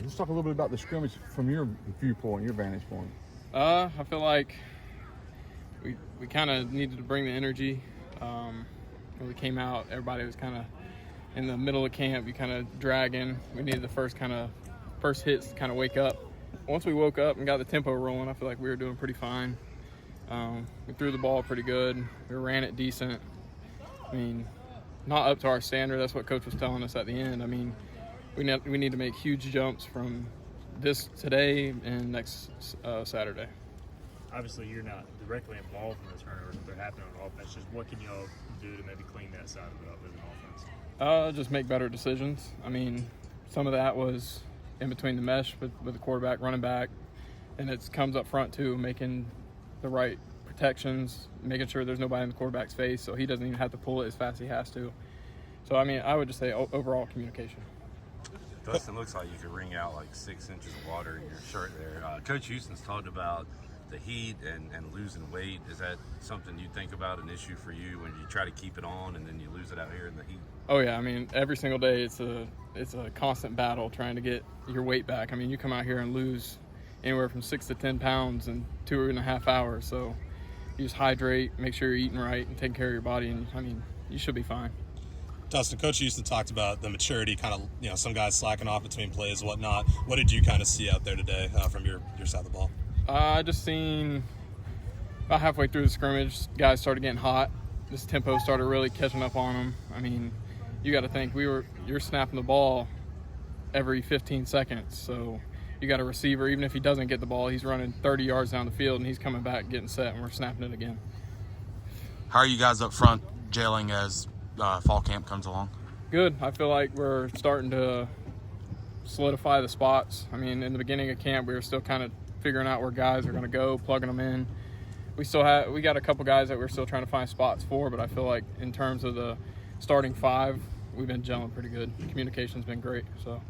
Let's talk a little bit about the scrimmage from your viewpoint, your vantage point. I feel like we kind of needed to bring the energy. When we came out, everybody was kind of in the middle of camp. You kind of dragging. We needed the first hits to kind of wake up. Once we woke up and got the tempo rolling, I feel like we were doing pretty fine. We threw the ball pretty good. We ran it decent. I mean, not up to our standard. That's what Coach was telling us at the end. I mean, we need to make huge jumps from this today and next Saturday. Obviously, you're not directly involved in the turnovers if they're happening on offense. Just what can y'all do to maybe clean that side of it up as an offense? Just make better decisions. I mean, some of that was in between the mesh with the quarterback, running back, and it comes up front too, making the right protections, making sure there's nobody in the quarterback's face so he doesn't even have to pull it as fast as he has to. So, I mean, I would just say overall communication. Dustyn, looks like you could wring out like 6 inches of water in your shirt there. Coach Houston's talked about the heat and losing weight. Is that something you think about, an issue for you when you try to keep it on and then you lose it out here in the heat? Oh yeah, I mean, every single day it's a constant battle trying to get your weight back. I mean, you come out here and lose anywhere from 6 to 10 pounds in 2.5 hours. So you just hydrate, make sure you're eating right and taking care of your body, and I mean, you should be fine. Dustyn, Coach Houston talked about the maturity, kind of, some guys slacking off between plays, whatnot. What did you kind of see out there today from your side of the ball? I just seen about halfway through the scrimmage, guys started getting hot. This tempo started really catching up on them. I mean, you got to think you're snapping the ball every 15 seconds. So you got a receiver, even if he doesn't get the ball, he's running 30 yards down the field and he's coming back, getting set, and we're snapping it again. How are you guys up front jailing as fall camp comes along? Good. I feel like we're starting to solidify the spots. I mean, in the beginning of camp, we were still kind of figuring out where guys are going to go, plugging them in. We got a couple guys that we're still trying to find spots for, but I feel like in terms of the starting five, we've been gelling pretty good. Communication's been great. So,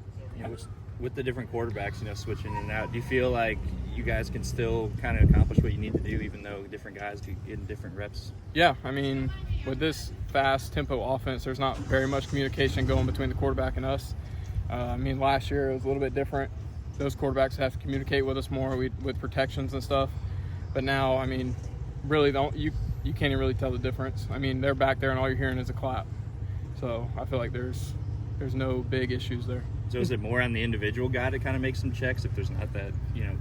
with the different quarterbacks, switching in and out, do you feel like you guys can still kind of accomplish what you need to do, even though different guys do get in different reps? Yeah, I mean, with this fast tempo offense, there's not very much communication going between the quarterback and us. I mean, last year it was a little bit different. Those quarterbacks have to communicate with us more with protections and stuff. But now, I mean, really you can't even really tell the difference. I mean, they're back there and all you're hearing is a clap. So I feel like there's no big issues there. So is it more on the individual guy to kind of make some checks if there's not that,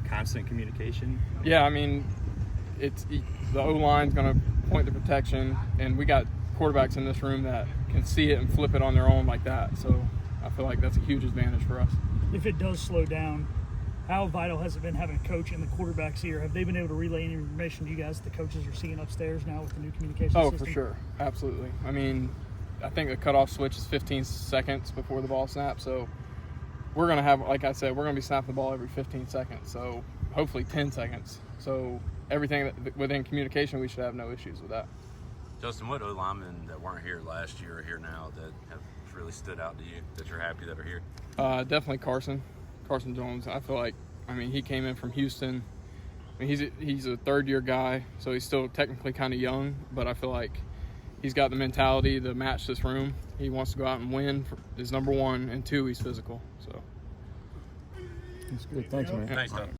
constant communication? Yeah, I mean, the O-line's going to point the protection, and we got quarterbacks in this room that can see it and flip it on their own like that. So I feel like that's a huge advantage for us. If it does slow down, how vital has it been having a coach and the quarterbacks here? Have they been able to relay any information to you guys that the coaches are seeing upstairs now with the new communication system? Oh, for sure. Absolutely. I mean, I think the cutoff switch is 15 seconds before the ball snaps. So we're going to have, like I said, we're going to be snapping the ball every 15 seconds. So hopefully 10 seconds. So everything within communication, we should have no issues with that. Dustyn, what O-linemen that weren't here last year are here now that have really stood out to you, that you're happy that are here? Definitely Carson Jones. I feel like, he came in from Houston. I mean, he's a third-year guy, so he's still technically kind of young, but I feel like he's got the mentality to match this room. He wants to go out and win is number one, and two, he's physical. So That's good. Thanks, man. Thanks, Dustyn.